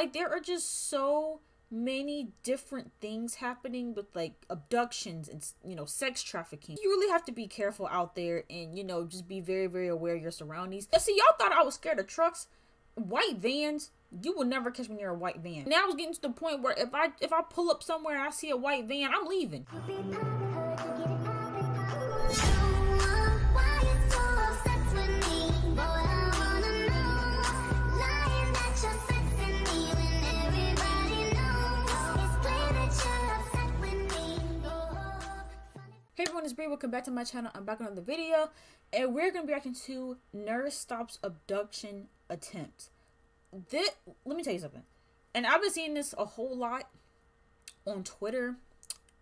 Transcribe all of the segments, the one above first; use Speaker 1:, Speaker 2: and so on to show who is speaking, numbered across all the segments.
Speaker 1: Like, there are just so many different things happening with, like, abductions and, sex trafficking. You really have to be careful out there and, just be very, very aware of your surroundings. And see, y'all thought I was scared of trucks. White vans, you will never catch me near a white van. Now it's getting to the point where if I pull up somewhere and I see a white van, I'm leaving. Hey everyone, it's Bree. Welcome back to my channel. I'm back on another video, and we're going to be reacting to nurse stops abduction attempt. Let me tell you something. And I've been seeing this a whole lot on Twitter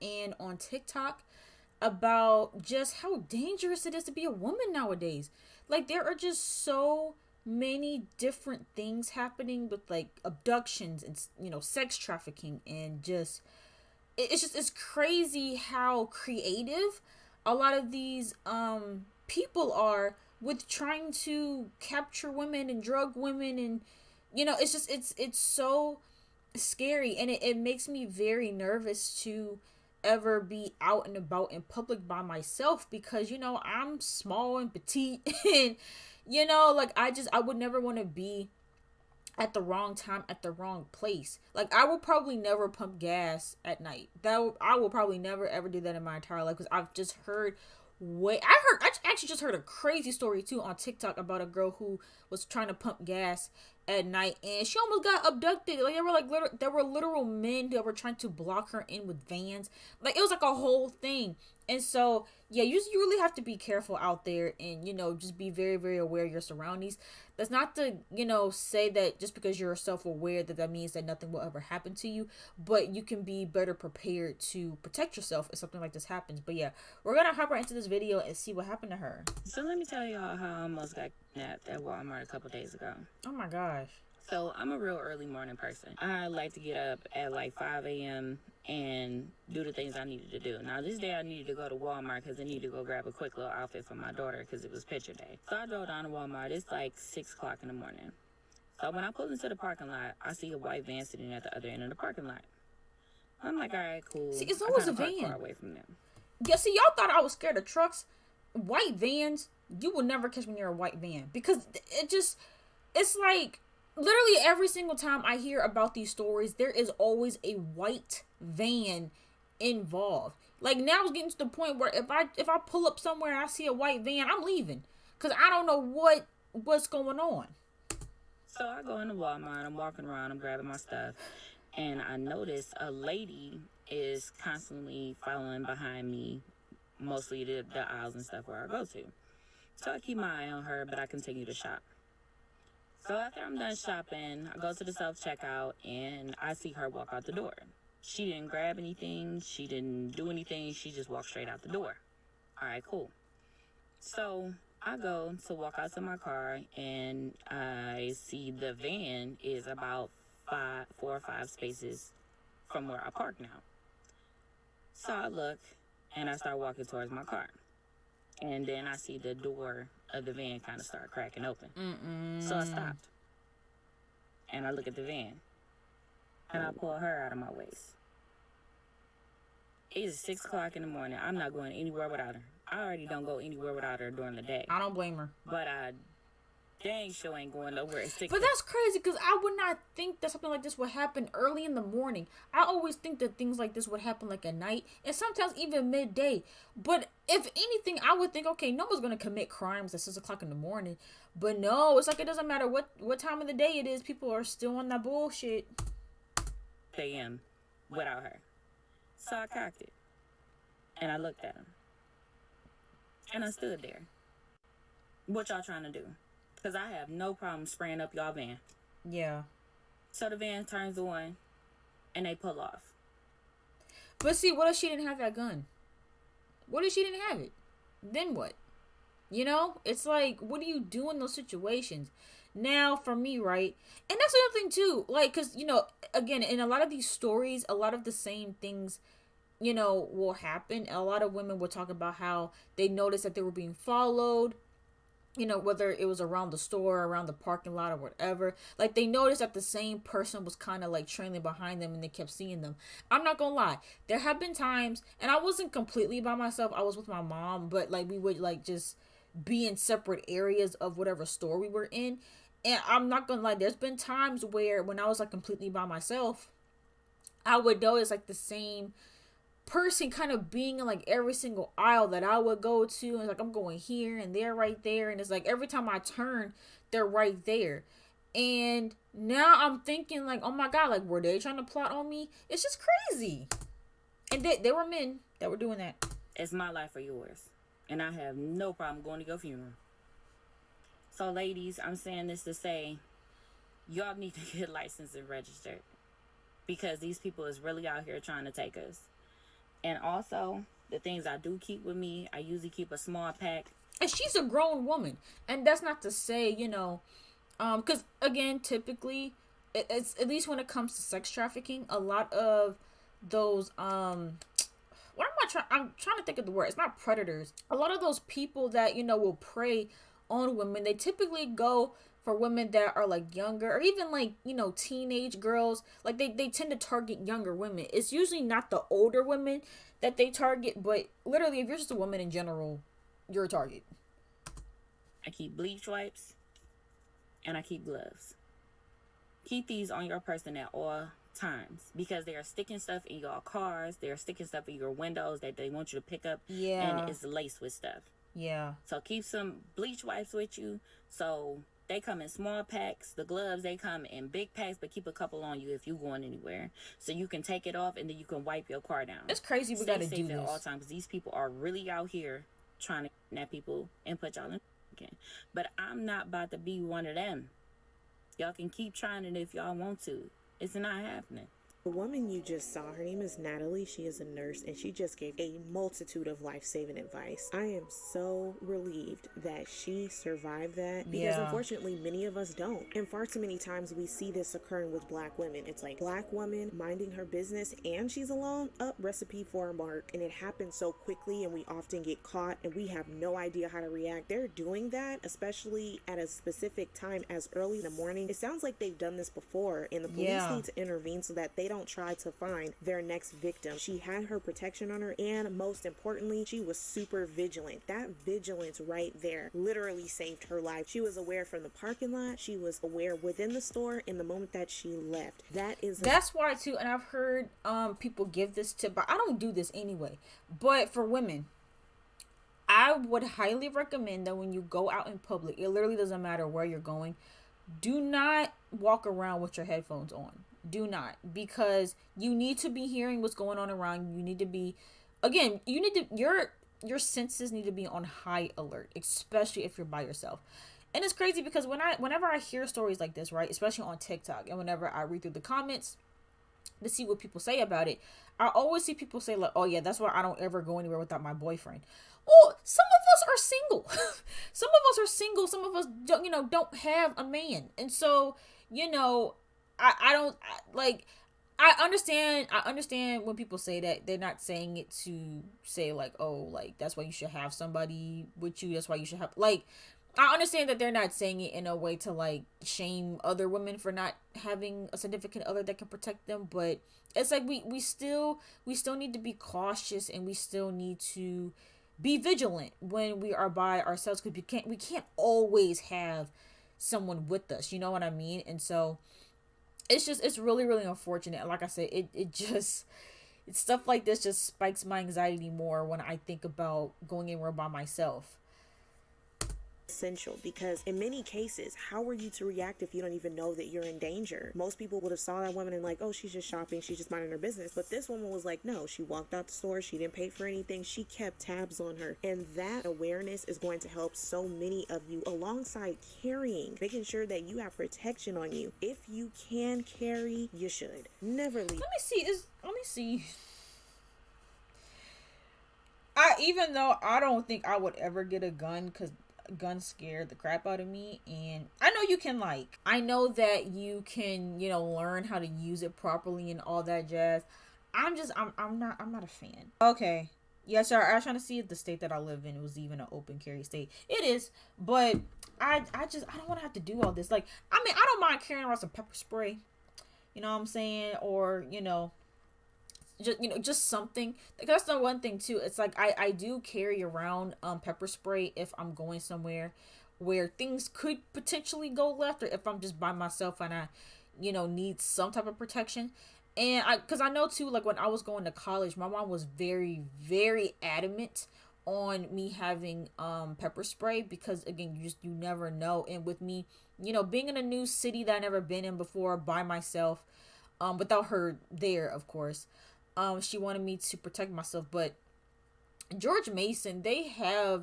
Speaker 1: and on TikTok about just how dangerous it is to be a woman nowadays. Like, there are just so many different things happening with, like, abductions and, sex trafficking, and just it's crazy how creative a lot of these people are with trying to capture women and drug women, and it's so scary, and it makes me very nervous to ever be out and about in public by myself, because I'm small and petite and like I would never want to be at the wrong time at the wrong place. Like, I will probably never pump gas at night. I will probably never ever do that in my entire life, because I've just heard I actually just heard a crazy story too on TikTok about a girl who was trying to pump gas at night and she almost got abducted. Like, there were literal men that were trying to block her in with vans. Like, it was like a whole thing. And so yeah, you really have to be careful out there and just be very, very aware of your surroundings. That's not to say that just because you're self-aware that means that nothing will ever happen to you, but you can be better prepared to protect yourself if something like this happens. But yeah, we're gonna hop right into this video and see what happened to her.
Speaker 2: So let me tell y'all how I almost got kidnapped at Walmart a couple days ago.
Speaker 1: Oh my gosh.
Speaker 2: So I'm a real early morning person. I like to get up at like 5 a.m. and do the things I needed to do. Now, this day I needed to go to Walmart because I needed to go grab a quick little outfit for my daughter because it was picture day. So I drove down to Walmart. It's like 6 o'clock in the morning. So when I pull into the parking lot, I see a white van sitting at the other end of the parking lot. I'm like, all right, cool.
Speaker 1: See, it's always a van.
Speaker 2: Far away from them.
Speaker 1: Yeah, see, y'all thought I was scared of trucks. White vans, you will never catch me near a white van, because it's like, literally every single time I hear about these stories, there is always a white van involved. Like, now it's getting to the point where if I pull up somewhere and I see a white van, I'm leaving, because I don't know what's going on.
Speaker 2: So I go into Walmart, I'm walking around, I'm grabbing my stuff, and I notice a lady is constantly following behind me, mostly the aisles and stuff where I go to. So I keep my eye on her, but I continue to shop. So after I'm done shopping, I go to the self-checkout, and I see her walk out the door. She didn't grab anything. She didn't do anything. She just walked straight out the door. All right, cool. So I go to walk out to my car, and I see the van is about 4 or 5 spaces from where I park now. So I look, and I start walking towards my car. And then I see the door of the van kind of start cracking open. So I stopped. And I look at the van. And I pull her out of my waist. It is 6 o'clock in the morning. I'm not going anywhere without her. I already don't go anywhere without her during the day.
Speaker 1: I don't blame her.
Speaker 2: But I dang sure ain't going nowhere at 6.
Speaker 1: But that's crazy, because I would not think that something like this would happen early in the morning. I always think that things like this would happen like at night, and sometimes even midday. But if anything, I would think, okay, no one's going to commit crimes at 6 o'clock in the morning. But no, it's like it doesn't matter what time of the day it is. People are still on that bullshit.
Speaker 2: A.M. without her. So I cocked it. And I looked at him. And I stood there. What y'all trying to do? Because I have no problem spraying up y'all van.
Speaker 1: Yeah.
Speaker 2: So the van turns on, and they pull off.
Speaker 1: But see, what if she didn't have that gun? What if she didn't have it? Then what? It's like, what do you do in those situations? Now, for me, right? And that's another thing, too. Like, because, again, in a lot of these stories, a lot of the same things, will happen. A lot of women will talk about how they noticed that they were being followed. you know, whether it was around the store, around the parking lot, or whatever. Like, they noticed that the same person was kind of like trailing behind them, and they kept seeing them. I'm not gonna lie, there have been times, and I wasn't completely by myself, I was with my mom, but like we would like just be in separate areas of whatever store we were in. And I'm not gonna lie, there's been times where when I was like completely by myself, I would notice like the same person kind of being in like every single aisle that I would go to. And like, I'm going here and they're right there, and it's like every time I turn, they're right there. And now I'm thinking like, oh my god, like, were they trying to plot on me? It's just crazy. And they were men that were doing that.
Speaker 2: It's my life or yours, and I have no problem going to your funeral. So, ladies, I'm saying this to say, y'all need to get licensed and registered, because these people is really out here trying to take us. And also, the things I do keep with me, I usually keep a small pack.
Speaker 1: And she's a grown woman, and that's not to say, you know, because again, typically, it's at least when it comes to sex trafficking, a lot of those what am I trying? I'm trying to think of the word. It's not predators. A lot of those people that, you know, will prey on women, they typically go for women that are like younger, or even like, you know, teenage girls. Like, they tend to target younger women. It's usually not the older women that they target, but literally, if you're just a woman in general, you're a target.
Speaker 2: I keep bleach wipes, and I keep gloves. Keep these on your person at all times, because they are sticking stuff in your cars, they are sticking stuff in your windows that they want you to pick up.
Speaker 1: Yeah.
Speaker 2: And it's laced with stuff.
Speaker 1: Yeah.
Speaker 2: So keep some bleach wipes with you. So they come in small packs. The gloves, they come in big packs, but keep a couple on you if you're going anywhere, so you can take it off and then you can wipe your car down.
Speaker 1: It's crazy we gotta do this
Speaker 2: at all times, because these people are really out here trying to kidnap people and put y'all in again. But I'm not about to be one of them. Y'all can keep trying it if y'all want to. It's not happening.
Speaker 3: The woman you just saw, her name is Natalie. She is a nurse, and she just gave a multitude of life-saving advice. I am so relieved that she survived that, because unfortunately many of us don't. And far too many times we see this occurring with black women. It's like, black woman minding her business and she's alone, up, recipe for a mark. And it happens so quickly, and we often get caught and we have no idea how to react. They're doing that, especially at a specific time as early in the morning. It sounds like they've done this before, and the police need to intervene so that they don't try to find their next victim. She had her protection on her, and most importantly, she was super vigilant. That vigilance right there literally saved her life. She was aware from the parking lot, she was aware within the store in the moment that she left. That's
Speaker 1: why too. And I've heard people give this tip, but I don't do this anyway. But for women, I would highly recommend that when you go out in public, it literally doesn't matter where you're going, do not walk around with your headphones on. Do not, because you need to be hearing what's going on around you. You need to be, again, you need to, your senses need to be on high alert, especially if you're by yourself. And it's crazy because whenever I hear stories like this, right, especially on TikTok, and whenever I read through the comments to see what people say about it, I always see people say like, oh yeah, that's why I don't ever go anywhere without my boyfriend. Well, some of us are single. Some of us are single. Some of us don't have a man. And so, I understand when people say that. They're not saying it to say like, oh, like, that's why you should have somebody with you. That's why you should have, like, I understand that they're not saying it in a way to like shame other women for not having a significant other that can protect them, but it's like we still need to be cautious, and we still need to be vigilant when we are by ourselves, because we can't always have someone with us, you know what I mean? And so it's really, really unfortunate. Like I said, it's stuff like this just spikes my anxiety more when I think about going anywhere by myself.
Speaker 3: Essential, because in many cases, how are you to react if you don't even know that you're in danger? Most people would have saw that woman and like, oh, she's just shopping, she's just minding her business. But this woman was like, no, she walked out the store, she didn't pay for anything, she kept tabs on her. And that awareness is going to help so many of you, alongside carrying, making sure that you have protection on you. If you can carry, you should never leave.
Speaker 1: Let me see. Even though I don't think I would ever get a gun, because guns scared the crap out of me, and I know that you can learn how to use it properly and all that jazz. I'm not a fan. Okay, Yes, sir. I was trying to see if the state that I live in was even an open carry state. It is, but I don't want to have to do all this. Like, I mean, I don't mind carrying around some pepper spray. You know what I'm saying? Or just something. Like, that's the one thing too. It's like I do carry around pepper spray if I'm going somewhere where things could potentially go left, or if I'm just by myself and I need some type of protection. And because I know too, like when I was going to college, my mom was very, very adamant on me having pepper spray, because again, you never know. And with me, being in a new city that I never been in before by myself, without her there, of course, she wanted me to protect myself. But George Mason, they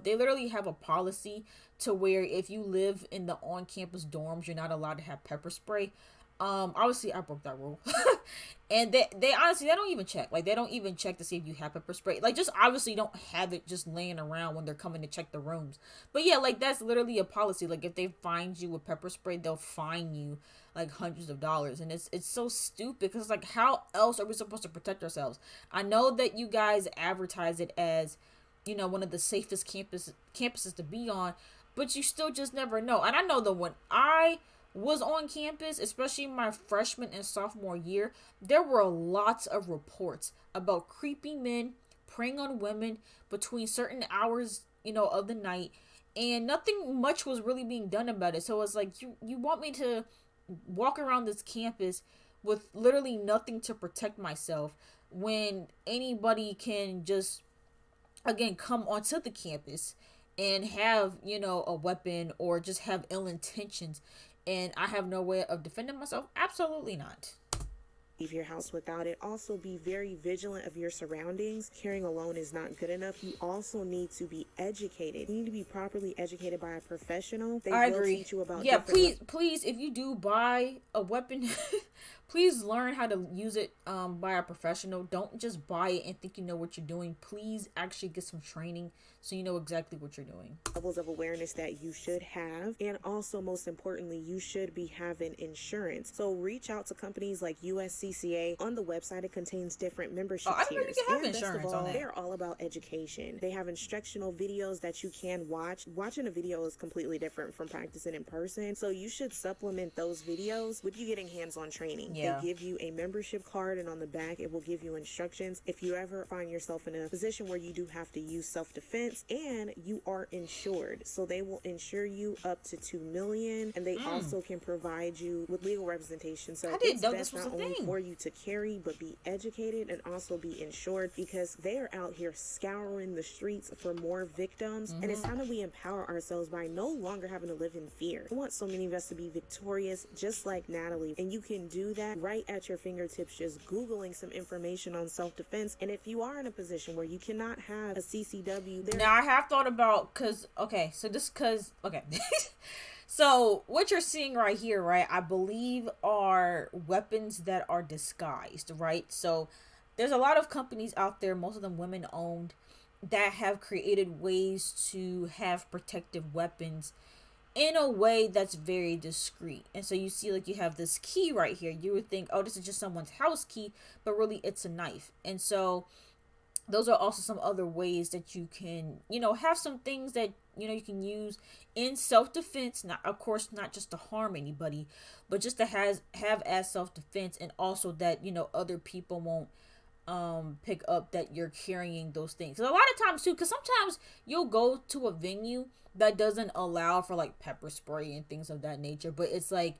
Speaker 1: literally have a policy to where if you live in the on campus dorms, you're not allowed to have pepper spray. Obviously I broke that rule. And they honestly, they don't even check. Like, they don't even check to see if you have pepper spray. Like, just obviously don't have it just laying around when they're coming to check the rooms. But yeah, like, that's literally a policy. Like, if they find you with pepper spray, they'll fine you like hundreds of dollars. And it's so stupid, because like, how else are we supposed to protect ourselves? I know that you guys advertise it as, one of the safest campuses to be on, but you still just never know. And I know that when I was on campus, especially my freshman and sophomore year, there were lots of reports about creepy men preying on women between certain hours, of the night, and nothing much was really being done about it. So it's like, you want me to walk around this campus with literally nothing to protect myself, when anybody can just, again, come onto the campus and have, a weapon, or just have ill intentions, and I have no way of defending myself? Absolutely not.
Speaker 3: Leave your house without it. Also, be very vigilant of your surroundings. Carrying alone is not good enough. You also need to be educated. You need to be properly educated by a professional.
Speaker 1: I agree. Teach you about please, if you do buy a weapon, please learn how to use it by a professional. Don't just buy it and think you know what you're doing. Please actually get some training so you know exactly what you're doing.
Speaker 3: Levels of awareness that you should have, and also most importantly, you should be having insurance. So reach out to companies like USCCA. On the website, it contains different membership tiers.
Speaker 1: You have insurance
Speaker 3: best of all,
Speaker 1: on that.
Speaker 3: They're all about education. They have instructional videos that you can watch. Watching a video is completely different from practicing in person, so you should supplement those videos with you getting hands-on training.
Speaker 1: Yeah.
Speaker 3: They give you a membership card, and on the back it will give you instructions if you ever find yourself in a position where you do have to use self-defense, and you are insured. So they will insure you up to $2 million, and they also can provide you with legal representation. So it's best not only for you to carry, but be educated and also be insured, because they are out here scouring the streets for more victims. And it's time that we empower ourselves by no longer having to live in fear. I want so many of us to be victorious, just like Natalie, and you can do that right at your fingertips, just Googling some information on self-defense. And if you are in a position where you cannot have a CCW,
Speaker 1: now I have thought about, so what you're seeing right here, right, I believe are weapons that are disguised, right? So there's a lot of companies out there, most of them women owned, that have created ways to have protective weapons in a way that's very discreet. And so you see, like, you have this key right here. You would think, oh, this is just someone's house key, but really it's a knife. And so those are also some other ways that you can, have some things that, you can use in self-defense. Not, of course, not just to harm anybody, but just to have as self-defense, and also that, other people won't pick up that you're carrying those things. Because a lot of times too, because sometimes you'll go to a venue that doesn't allow for like pepper spray and things of that nature, but it's like,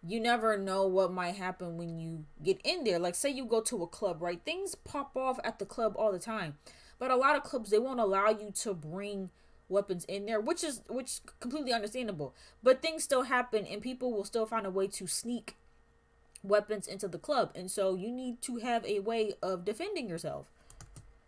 Speaker 1: you never know what might happen when you get in there. Like, say you go to a club, right? Things pop off at the club all the time. But a lot of clubs, they won't allow you to bring weapons in there, which completely understandable. But things still happen, and people will still find a way to sneak weapons into the club. And so you need to have a way of defending yourself.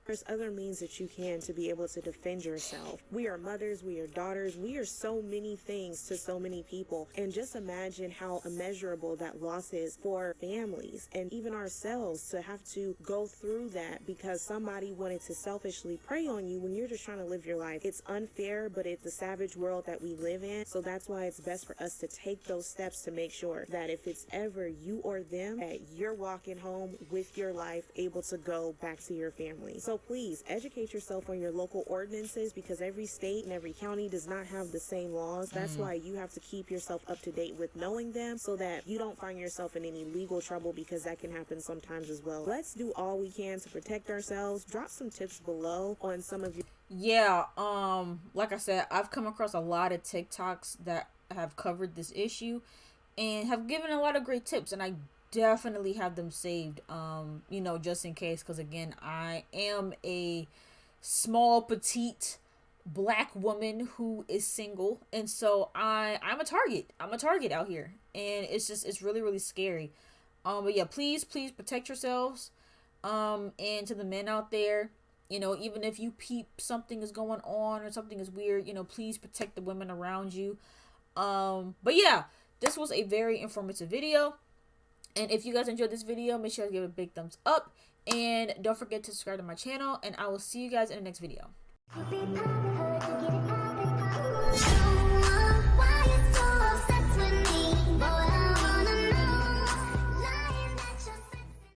Speaker 3: There's other means that you can to be able to defend yourself. We are mothers, we are daughters, we are so many things to so many people. And just imagine how immeasurable that loss is for families and even ourselves, to have to go through that because somebody wanted to selfishly prey on you when you're just trying to live your life. It's unfair, but it's the savage world that we live in. So that's why it's best for us to take those steps to make sure that if it's ever you or them, that you're walking home with your life, able to go back to your family. So So please educate yourself on your local ordinances, because every state and every county does not have the same laws. That's why you have to keep yourself up to date with knowing them, so that you don't find yourself in any legal trouble, because that can happen sometimes as well. Let's do all we can to protect ourselves. Drop some tips below on some of your...
Speaker 1: Yeah, like I said, I've come across a lot of TikToks that have covered this issue and have given a lot of great tips, and I definitely have them saved, you know, just in case, because again, I am a small, petite black woman who is single, and so I'm a target out here, and it's really, really scary. But yeah, please protect yourselves, and to the men out there, you know, even if you peep something is going on or something is weird, you know, please protect the women around you. But yeah, this was a very informative video. And if you guys enjoyed this video, make sure to give it a big thumbs up. And don't forget to subscribe to my channel. And I will see you guys in the next video.